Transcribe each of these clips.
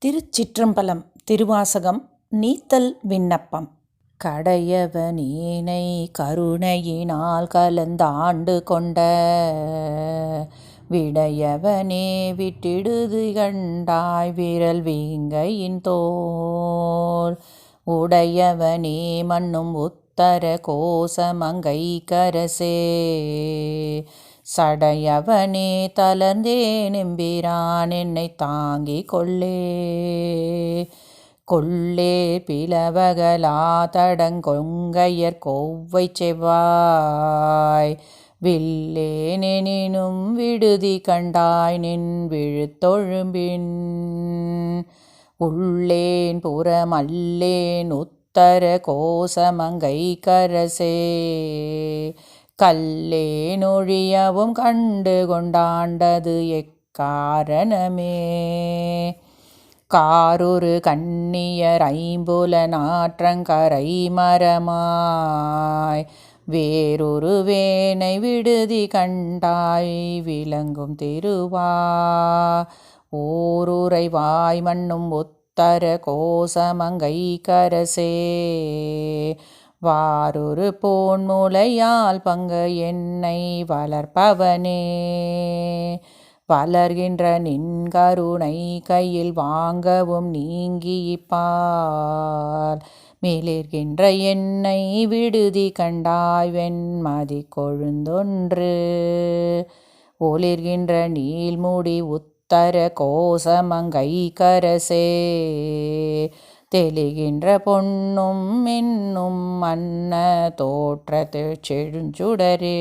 திருச்சிற்றம்பலம். திருவாசகம். நீத்தல் விண்ணப்பம். கடையவனேனை கருணையினால் கலந்தாண்டு கொண்ட விடையவனே விட்டிடுது கண்டாய் விரல் வீங்கையின் தோல் உடையவனே மண்ணும் உத்தர கோசமங்கை கரசே சடையவனே தளர்ந்தேன் எம்பிரான் என்னை தாங்கி கொள்ளே பிளவகலா தடங்கொங்கையர் கோவை செவ்வாய் வில்லேனெனினும் விடுதி கண்டாய் நின் விழுத்தொழும்பின் உள்ளேன் புறமல்லேன் உத்தர கோசமங்கை கரசே கல்லேனொழியவும் கண்டு கொண்டாண்டது எக்காரணமே காரொரு கண்ணியர் ஐம்புல நாற்றங்கரை மரமாய் வேறொரு வேனை விடுதி கண்டாய் விளங்கும் திருவா ஓருரை வாய் மண்ணும் உத்தர கோசமங்கை கரசே வாரொரு போன்முலையால் பங்க என்னை வளர்ப்பவனே வளர்கின்ற நின் கருணை கையில் வாங்கவும் நீங்கிப்பால் மேலிருக்கின்ற என்னை விடுதி கண்டாய் வெண்மதி கொழுந்தொன்று ஒளிர்கின்ற நீள்முடி உத்தர கோசமங்கை கரசே தெளிகின்ற பொன்னும் என்னும் மன்ன தோற்றத்து செழுஞ்சுடரே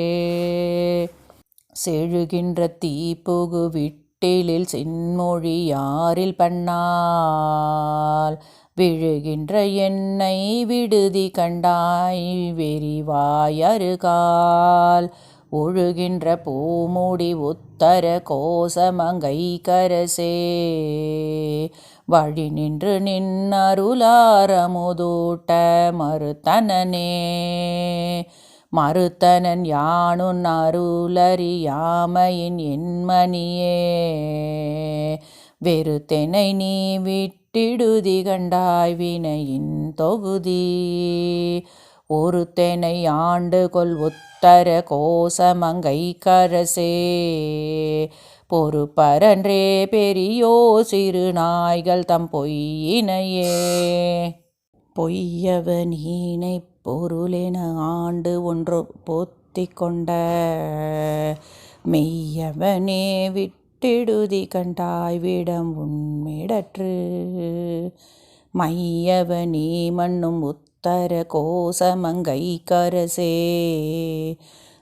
செழுகின்ற தீப்புகு விட்டிலில் சின்மொழி யாரில் பண்ணால் விழுகின்ற என்னை விடுதி கண்டாய் வெறிவாயருகால் ஒழுகின்ற பூமுடி உத்தர கோசமங்கை கரசே வழி நின்று நின் அருளாரமுதூட்ட மறுத்தனன் யானுன் அருளறியாமையின் என்மணியே வெறுத்தெனை நீ விட்டிடுதி கண்டாய் வினையின் தொகுதி ஒருத்தெனை ஆண்டு கொள் உத்தர கோசமங்கை கரசே பொறுப்பரன்றே பெரியோ சிறு நாய்கள் தம் பொய்யினையே பொய்யவனீனை பொருளென ஆண்டு ஒன்று போத்தி கொண்ட மெய்யவனே விட்டிடுதி கண்டாய் விடம் உண்மிடற்று மையவனே மண்ணும் உத்தர கோசமங்கை கரசே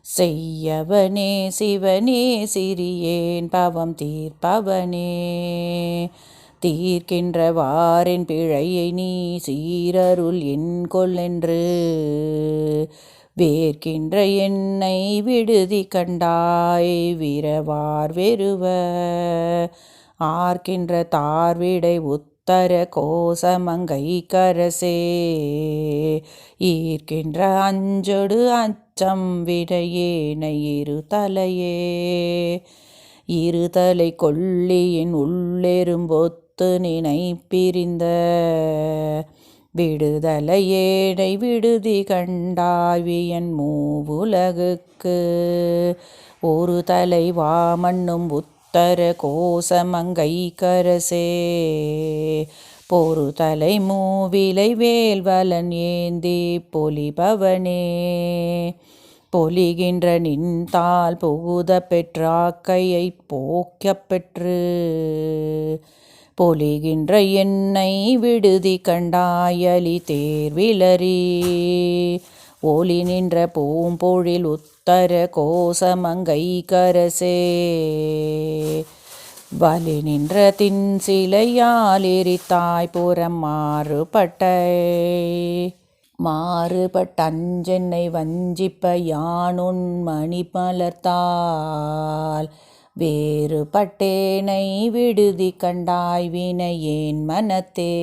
செய்யவனே சிவனே சிறியேன் பவம் தீர்ப்பவனே தீர்க்கின்ற வாரின் பிழையை நீ சீரருள் என் கொல்லென்று வேர்க்கின்ற என்னை விடுதி கண்டாய் விரவார் வெறுவ ஆர்க்கின்ற தார்விடை உத்தர கோசமங்கை கரசே ஈர்க்கின்ற அஞ்சொடு அச்சம் விடையேனை இருதலை கொள்ளியின் உள்ளெரும்பொத்து நினை பிரிந்த விடுதலை ஏடை விடுதி கண்டாவியன் மூவுலகுக்கு ஒரு தலை வாமண்ணும் உத்தர கோசமங்கை கரசே பொறுதலை மூவிலை வேல்வலன் ஏந்தி பொலிபவனே பொலிகின்ற நின்தால் புகுத பெற்றாக்கையை போக்கப் பெற்று பொலிகின்ற என்னை விடுதி கண்டாயலி தேர்விலரி ஒளி நின்ற பூம்பொழில் உத்தர கோசமங்கை கரசே வலி நின்ற தின் சிலையால் எரித்தாய் புறம் மாறுபட்டஞ்சென்னை வஞ்சிப்ப யானுன் மணி மலர்த்தால் வேறுபட்டேனை விடுதி கண்டாய் வினையேன் மனத்தே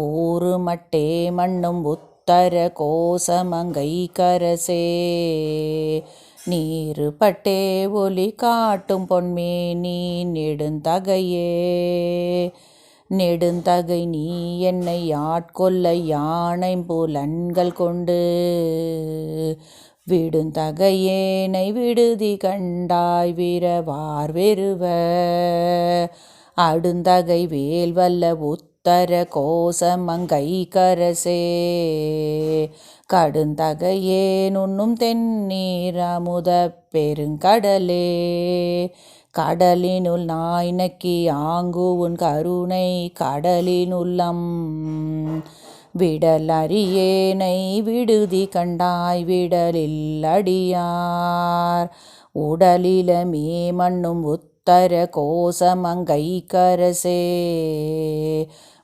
ஊறு மட்டே மண்ணும் உத்தர கோசமங்கை கரசே நீருபட்டே ஒளி காட்டும் பொன்மேனி நெடுந்தகையே நெடுந்தகை நீ என்னை ஆட்கொள்ள யானைம்புலன்கள் கொண்டு விடுந்தகையேனை விடுதி கண்டாய் விரவார் வெறுவ அடுந்தகை வேல்வல்ல உத்தர கோசமங்கை கரசே கடுந்தகையேனுண்ணும் தென்னீர் அமுத பெருங்கடலே கடலினுள் நாய் நக்கி ஆங்கு உன் கருணை கடலினுள்ளம் விடல் அறியேனை விடுதி கண்டாய் விடலில் அடியார் உடலிலமே மண்ணும் உத்தர கோசமங்கை கரசே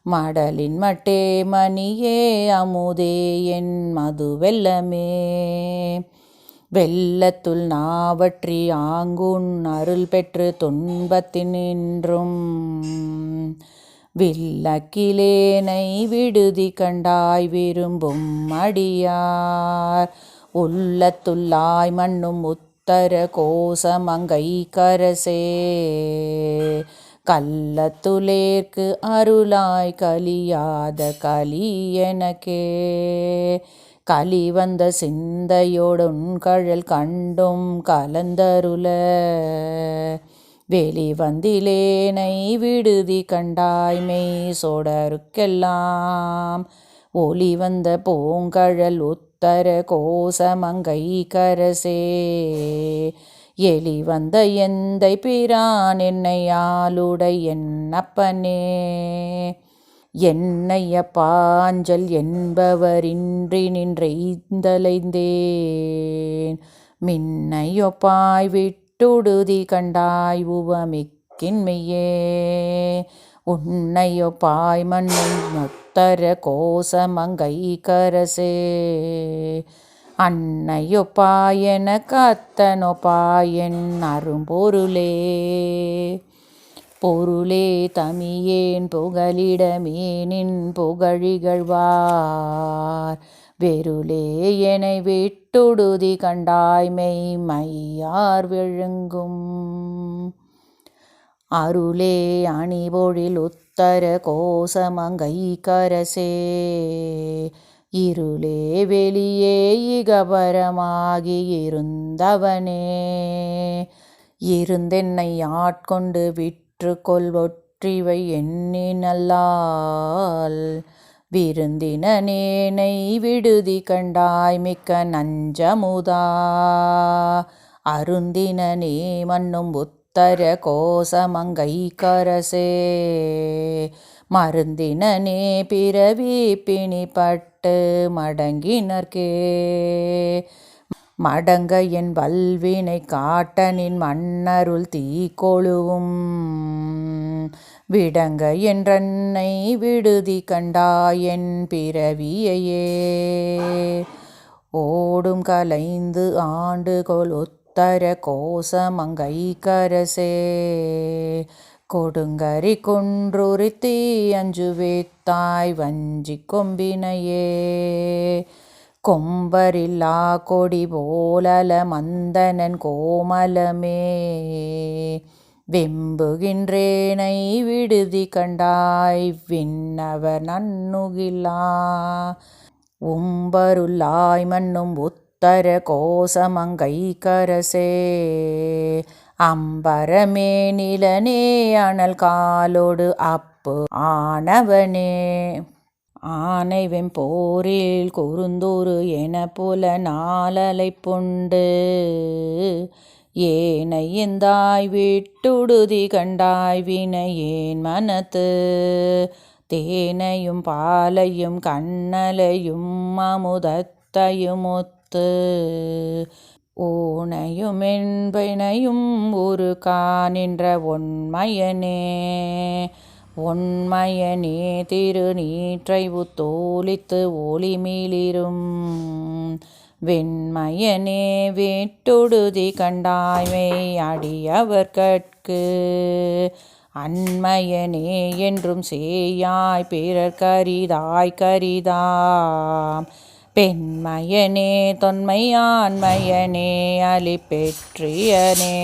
மடலின் மட்டே மணியே அமுதே என் மது வெல்லமே வெள்ளத்துள் நாவற்றி ஆங்குன் அருள் பெற்று துன்பத்தினின்றும் வில்லக்கிலேனை விடுதி கண்டாய் விரும்பும் அடியார் உள்ளத்துள்ளாய் மண்ணும் உத்தர கோசமங்கை கரசே கள்ளத்துலேற்கு அருளாய் கலியாத கலி எனக்கே களி வந்த சிந்தையோடுன் கழல் கண்டும் கலந்தருள வெளிவந்திலேனை விடுதி கண்டாய்மை சோடருக்கெல்லாம் ஒளி வந்த பூங்கழல் உத்தர கோசமங்கை கரசே எலி வந்த எந்தை பிரான் என்னையாளுடை என்னப்பனே என்னையப்பாஞ்சல் என்பவரின்றி நின்றெய்தலைந்தேன் மின்னையொப்பாய் விட்டுடுதி கண்டாய் உவமிக்கின்மையே உன்னையொப்பாய் மண்ணும் உத்தர கோசமங்கை கரசே அன்னையொப்பாயென கத்தனொப்பாயென் அரும்பொருளே பொருளே தமியேன் புகலிடமே நின் புகழிகழ்வார் வெருளே எனை விட்டுடுதி கண்டாய்மை மையார் விழுங்கும் அருளே அணிபொழில் உத்தர கோசமங்கை கரசே இருளே வெளியே இகபரமாகி இருந்தவனே இருந்தென்னை ஆட்கொண்டு விற்று கொள்வொற்றிவை எண்ணினல்லால் விருந்தினேனை விடுதி கண்டாய் மிக்க நஞ்சமுதா அருந்தினே மண்ணும் உத்தர கோசமங்கை கரசே மருந்தினே பிறவி பிணிப்பட்டு மடங்கினர்க்கே மடங்க என் வல்வினை காட்டனின் மன்னருள் தீக்கொழுவும் விடங்க என்றன்னை விடுதி கண்டாயென் பிறவியையே ஓடும் கலைந்து ஆண்டு கொல் உத்தர கோசமங்கை கரசே கொடுங்கரி குன்றுரித்தி அஞ்சுவேத்தாய் வஞ்சி கொம்பினையே கொம்பரில்லா கொடி போலல மந்தனன் கோமலமே வெம்புகின்றேனை விடுதி கண்டாய் விண்ணவர் நன்னுகிலா உம்பருளாய் மண்ணும் உத்தர கோசமங்கை கரசே அம்பரமே நிலனே அனல் காலோடு அப்பு ஆனவனே ஆனை வெம்போரில் குறுந்தூறு என புல நாளலை புண்டு ஏனை எந்தாய் விட்டுடுதி கண்டாய் வினையேன் மனத்து தேனையும் பாலையும் கண்ணலையும் அமுதத்தையும் ஒத்து ஊனையும் என்பனையும் ஒரு காணின்ற ஒன்மையனே ஒன்மையனே திருநீற்றை உத்தோலித்து ஒளிமிளிரும் வெண்மையனே விட்டுடுதி கண்டாய்மை அடியவர்கட்கு அன்மையனே என்றும் சேயாய் பிறர் கரிதாய் கரிதாம் பெண்மையனே தொன்மையான்மையனே அலி பெற்றியனே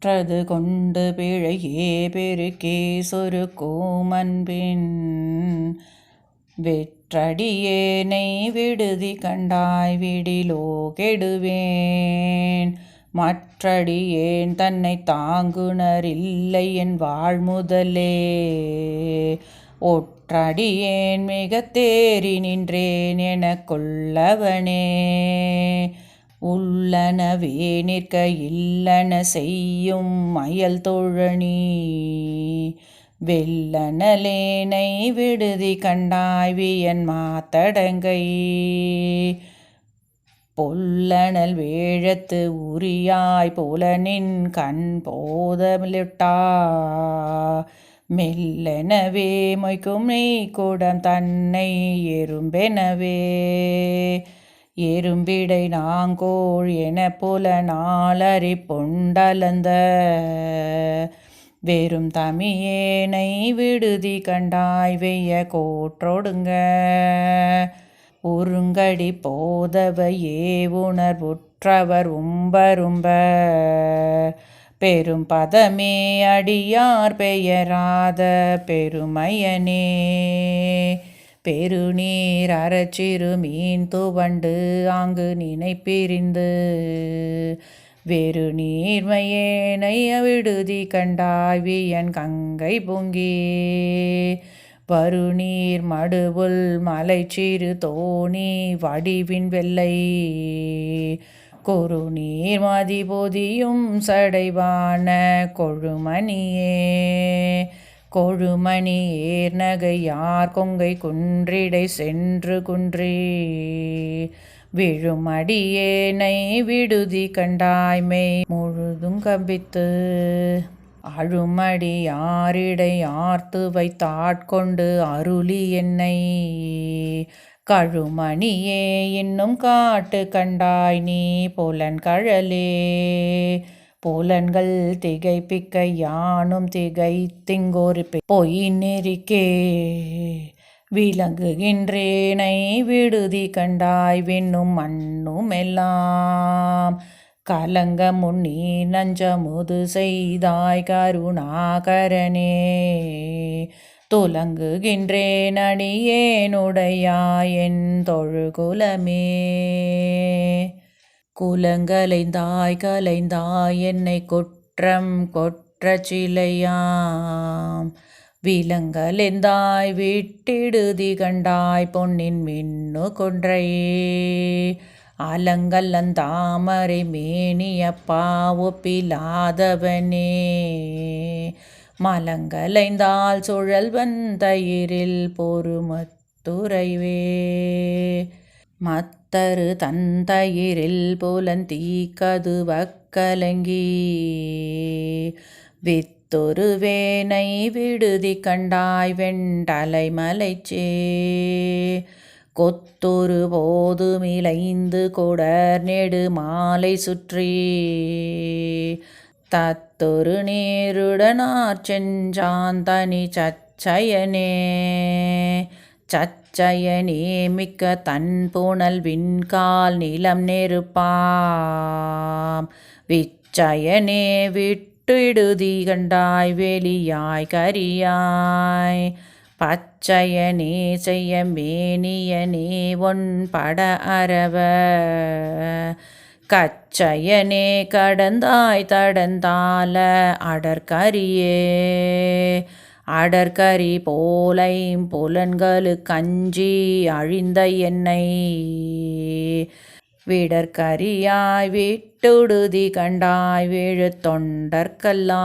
பெற்றது கொண்டு பிழையே பெருக்கே சொருக்கும் அன்பின் வெற்றடியேனை விடுதி கண்டாய் விடிலோ கெடுவேன் மற்றடியேன் தன்னை தாங்குணரில்லை என் வாழ்முதலே ஒற்றடியேன் மிக தேறி நின்றேன் என கொள்ளவனே உள்ளனவே நிற்க இல்லன செய்யும் மயல் தோழனி வெள்ளனலேனை விடுதி கண்டாய் வியன் மாத்தடங்கை பொல்லனல் வேழத்து உரியாய் புலனின் கண் போதலிட்டா மெல்லெனவே மொய்க்கும் நெய்க்குடம் தன்னை எறும்பெனவே எறும்பிடை நாங்கோள் என புலனாலறி பொண்டலந்த வெறும் தமியேனை விடுதி கண்டாய் வெய்ய கோற்றொடுங்க உருங்கடி போதவையே உணர்வுற்றவர் உம்பரும்ப பெரும் பதமே அடியார் பெயராத பெருமையனே பெருநீர் அறச்சிறு மீன் துவண்டு ஆங்கு நினைப்பிரிந்து வெறு நீர்மையேனை விடுதி கண்டாய் வியன் கங்கை பொங்கி வருநீர் மடுவுள் மலைச்சிறு தோணி வடிவின் வெள்ளை கொருநீர் மதி பொதியும் சடைவான கொழுமணியே கொழுமணி ஏர்நகையார் கொங்கை குன்றிடை சென்று குன்றி விழுமடியேனை விடுதி கண்டாய்மை முழுதும் கம்பித்து அழுமடி யாரிடை ஆர்த்து வைத்தாட்கொண்டு அருளி என்னை கழுமணியே இன்னும் காட்டு கண்டாய் நீ புலன்கழலே புலன்கள் திகைப்பிக்க யானும் திகைத்திங்கொரு பொய் நெறிக்கே விளங்குகின்றேனை விடுதி கண்டாய் விண்ணும் மண்ணும் எல்லாம் கலங்க முன்னி நஞ்சமுது செய்தாய் கருணாகரனே துலங்குகின்றேன் அடியேனுடையாய் என் தொழுகுலமே குலங்களைந்தாய் கலைந்தாய் என்னை குற்றம் கொற்ற சிலையாம் விலங்கலெந்தாய் விட்டிடுதி கண்டாய் பொன்னின் மின்னு கொன்றையே அலங்கல்லந்தாமரை மேனியப்பா ஒப்பிலாதவனே மலங்கலைந்தால் சுழல்வன் தயிரில் பொறுமத்துறைவே மத்தரு தந்தயிரில் புலன் தீக்கது வக்கலங்கி வித்தொரு வேனை விடுதி கண்டாய் வெண்டலை மலைச்சே கொத்தொரு போதுமிளைந்து கொடர் நெடு மாலை சுற்றி தத்தொரு நேருடனார் செஞ்சான் தனி சச்சயனே சச்சயனே மிக்க தன் புனல் விண்கால் நிலம் நெருப்பாம் விச்சயனே விட்டுடுதி கண்டாய் வெளியாய் கரியாய் பச்சையனே செய்ய மேனியனே ஒன் பட அரவ கச்சயனே கடந்தாய் தடந்தால அடற்கரியே அடற்கரி போலைம் புலன்களு கஞ்சி அழிந்த என்னை விடற்கரியாய் விட்டுடுதி கண்டாய் விழு தொண்டற்கல்லால்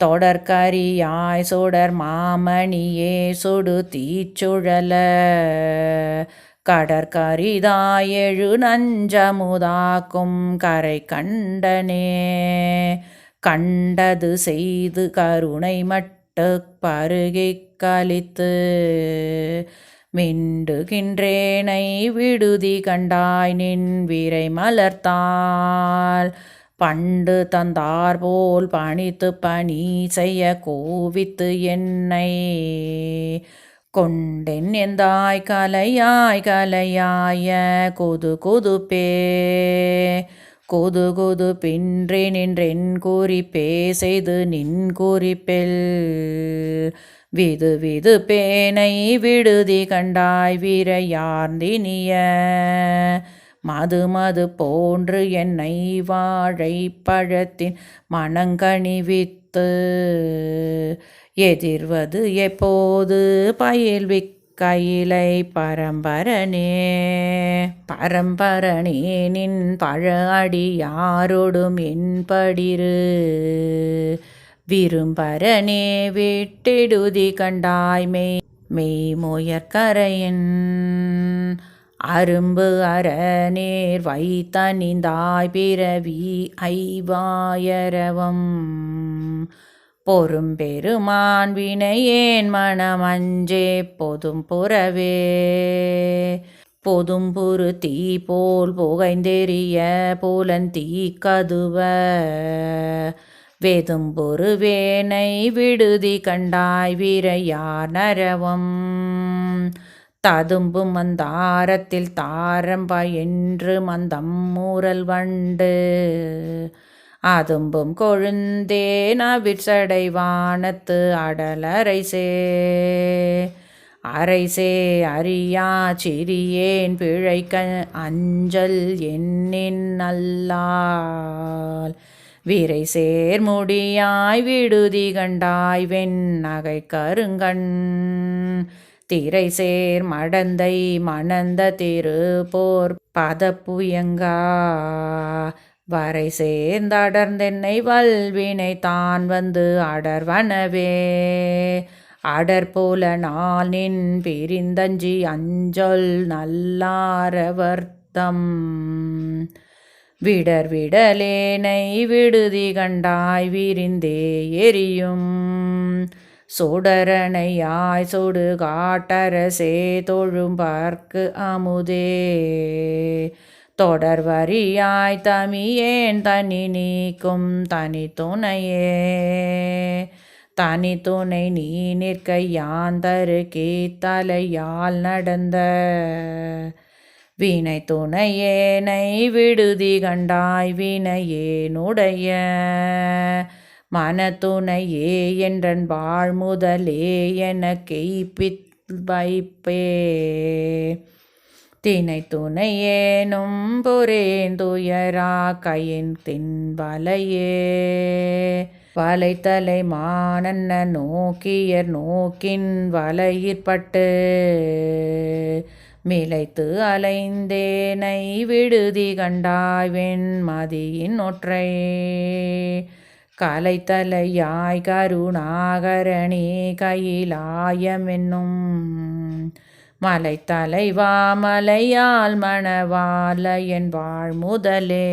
தொடர்கரியாய் சுடர் மாமணியே சுடு தீச்சுழல கடற்கரிதாய் எழு நஞ்சமுதாக்கும் கரை கண்டனே கண்டது செய்து கருணை மட்டு பருகிக் கலித்து மிண்டுகின்றேனை விடுதி கண்டாய் நின் விரை மலர்த்தாள் பண்டு தந்தார் போல் பணித்து பணி செய்ய கோவித்து என்னை கொண்டென் எந்தாய் கலையாய் கலையாய கொது கொதுப்பே கொது கொது பின்றி நின்றென் குறிப்பே செய்து நின் குறிப்பில் விது விது பேனை விடுதி கண்டாய் விரையார்ந்தினிய மது மது போன்று என்னை வாழை பழத்தின் மணங்கணிவித்து எதிர்வது எப்போது பயில்விக் கையிலை பரம்பரனே பரம்பரனே நின் பழ அடி யாரோடும் என்படிரு விரும்பரனே விட்டிடுதி கண்டாய் மெய்முயற்கரையின் அரும்பு அறநேர் வைத்தணிந்தாய் பிறவி ஐவாயரவம் பொறும்பெருமான் வினையேன் மனமஞ்சே பொதும் புறவே பொதும்புறு தீ போல் புகைந்தெறிய புலந்தீ கதுவ வெதும்பொரு வேனை விடுதி கண்டாய் விரையார் நரவம் ததும்பும் மந்தாரத்தில் தாரம்ப என்று மந்தம் மூரல் வண்டு அதும்பும் கொழுந்தேன் அவிற்சடை வானத்து அடலரைசே அரைசே அறியா சிறியேன் பிழைக்க அஞ்சல் எண்ணின் நல்லால் விரை சேர் முடியாய் விடுதி கண்டாய் வெண்ணகை கருங்கண் திரை சேர் மடந்தை மணந்த திருப்போர் பதப்புயங்கா வரை சேர்ந்தடர்ந்தென்னை வல்வினை தான் வந்து அடர்வனவே அடற்போல நாள் நின் பிரிந்தஞ்சி அஞ்சொல் நல்லாரவர்த்தம் விடர் விடலேனை விடுதி கண்டாய் விரிந்தே எரியும் சுடரணையாய் சுடு காட்டரசே தொழும்பர்க்கு அமுதே தொடர்வரியாய் தமியேன் தனி நீக்கும் தனி துணையே தனி துணை நீ நிற்க யாந்தரு கீத்தலையால் நடந்த வினை துணையேனை விடுதி கண்டாய் வினையேனுடைய மனத்துணையே என்றன் வாழ் முதலே எனக்கெய்ப்பித் வைப்பே தினை துணையேனும் பொறேன் துயரா கையின் தின் வலையே வலைத்தலை மானன்ன நோக்கியர் நோக்கின் வலையிற்பட்டு மிளைத்து அலைந்தேனை விடுதி கண்டாய் வெண்மதியின் ஒற்றை கலைத்தலையாய் கருணாகரணி கையிலாயமென்னும் மலைத்தலைவா மலையால் மணவாள என் வாழ் முதலே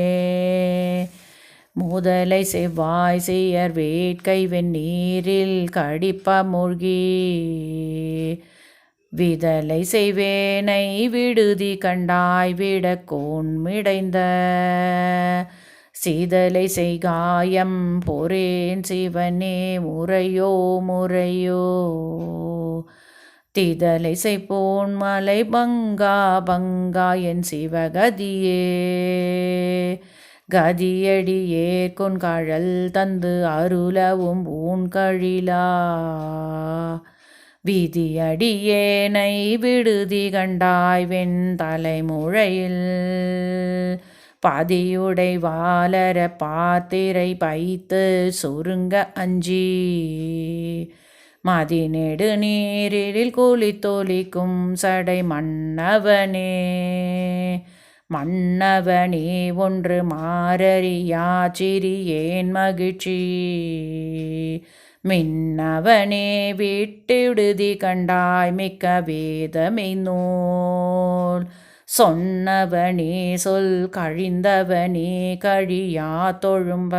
முதலை செவ்வாய் செய்யர் வேட்கை வெந்நீரில் கடிப்ப மூழ்கி விதலை செய்வேனை விடுதி கண்டாய் விடக்கோன் மிடைந்த சீதலை செய்காயம் பொறேன் சிவனே முறையோ முறையோ திதலை செய்போன் மலை பங்கா பங்கா என் சிவகதியே கதியடியே கொன்கழல் தந்து அருளவும் ஊன் கழிலா விதியடியேனை விடுதி கண்டாய் வெண் தலைமுழையில் பதியுடை வாளர பாத்திரை பைத்து சுருங்க அஞ்சி மதிநெடு நீரில் குளித்தொலிக்கும் சடை மன்னவனே மன்னவனே ஒன்று மாறறியா சிறியேன் மகிழ்ச்சி மின்னவனே விட்டிடுதி கண்டாய் மிக்க வேதமை நூல் சொன்னவனே சொல் கழிந்தவனே கழியா தொழும்ப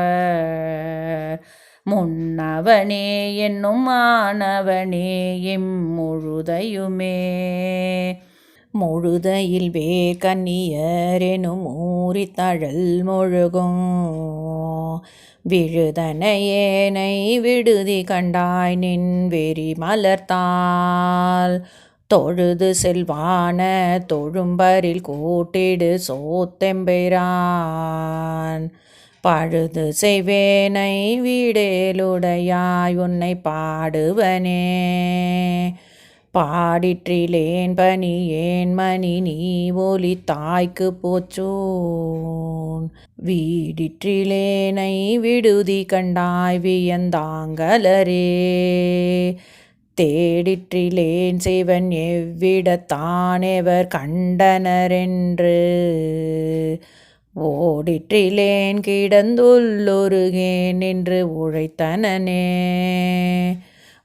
முன்னவனே என்னும் மாணவனே இம்முழுதையுமே முழுதையில் வேர்கன்னியரெனும் ஊரித்தழல் மொழுகும் விழுதனையேனை விடுதி கண்டாய் நின் வெறி மலர்த்தால் தொழுது செல்வான தொழும்பரில் கூட்டிடு சோத்தெம்பெறான் பழுது செய்வேனை வீடேலுடையாய் உன்னை பாடுவனே பாடிற்றிலேன் பனி ஏன் மணி நீ ஒலி தாய்க்கு போச்சோன் வீடிற்றிலேனை விடுதி கண்டாய் வியந்தாங்கலரே தேடிற்றிலேன் சிவன் எவ்விடத்தானெவர் கண்டனரென்று ஓடிற்றிலேன் கிடந்துள்ளொருகேன் என்று உழைத்தனனே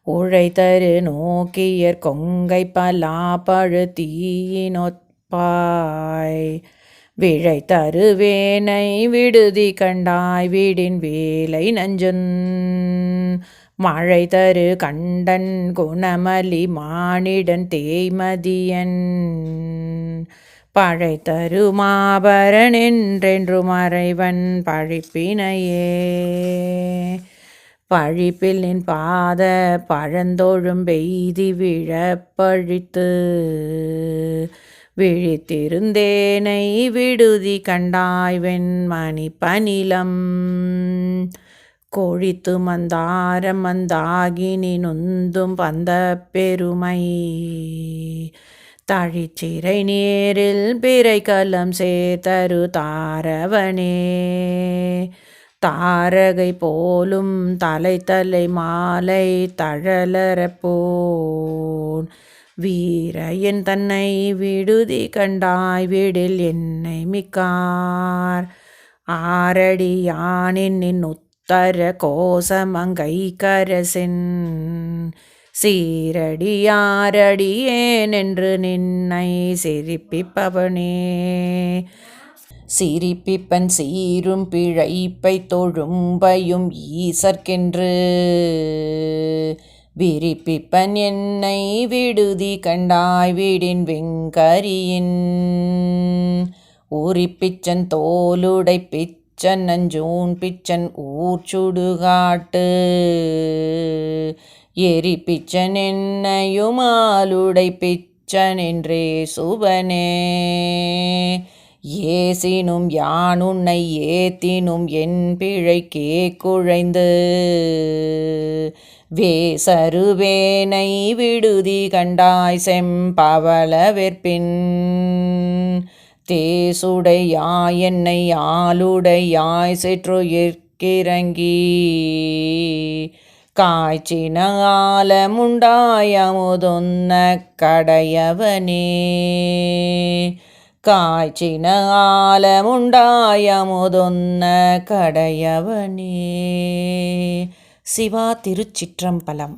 உழைத்தரு நோக்கியற் கொங்கை பலா பழுத்தீயினொப்பாய் விழைத்தருவேனை விடுதி கண்டாய் வீடின் வேலை நஞ்சுன் மழை தரு கண்டன் குணமலி மானிடன் தேய்மதியன் பழை தரு மாபரன் என்றென்று மறைவன் பழிப்பினையே பழிப்பில் நின் பாத பழந்தோழும் பெய்தி விழப்பழித்து விழித்திருந்தேனை விடுதி கண்டாய் வெண்மணி பனிலம் கொழித்து மந்தாரம் மந்தாகினி நுந்தும் பந்த பெருமை தழிச்சிறை நேரில் பிறை கலம் சேர்த்தரு தாரவனே தாரகை போலும் தலை தலை மாலை தழலரப்போன் வீரையன் தன்னை விடுதி கண்டாய் வீடில் என்னை மிக்கார் ஆரடி யானின் உத்தர கோசமங்கை கரசின் சீரடியாரடியேன் என்று நின்னை சிரிப்பிப்பவனே சிரிப்பிப்பன் சீரும் பிழைப்பை தொழும்பையும் ஈசற்கென்று விரிப்பிப்பன் என்னை விடுதி கண்டாய் வீடின் வெங்கரியின் உரிப்பிச்சன் தோலுடை பிச்சன் நஞ்சூன் பிச்சன் ஊர்ச்சுடுகாட்டு எரிப்பிச்சன் என்னையுமாலுடை பிச்சன் என்றே சுவனே ஏசினும் யான் உன்னை ஏத்தினும் என் பிழைக்கே குழைந்து வேசருவேனை விடுதி கண்டாய் செம்பவள வெற்பின் தேசுடையாய் என்னை ஆளுடையாய் சிற்றுயிர்க்கிறங்கி காய்ச்சின ஆலமுண்டாயமுதொன்ன கடையவனே காய்ச்சின ஆலமுண்டாயமுதொன்ன கடையவனே. சிவா திருச்சிற்றம்பலம்.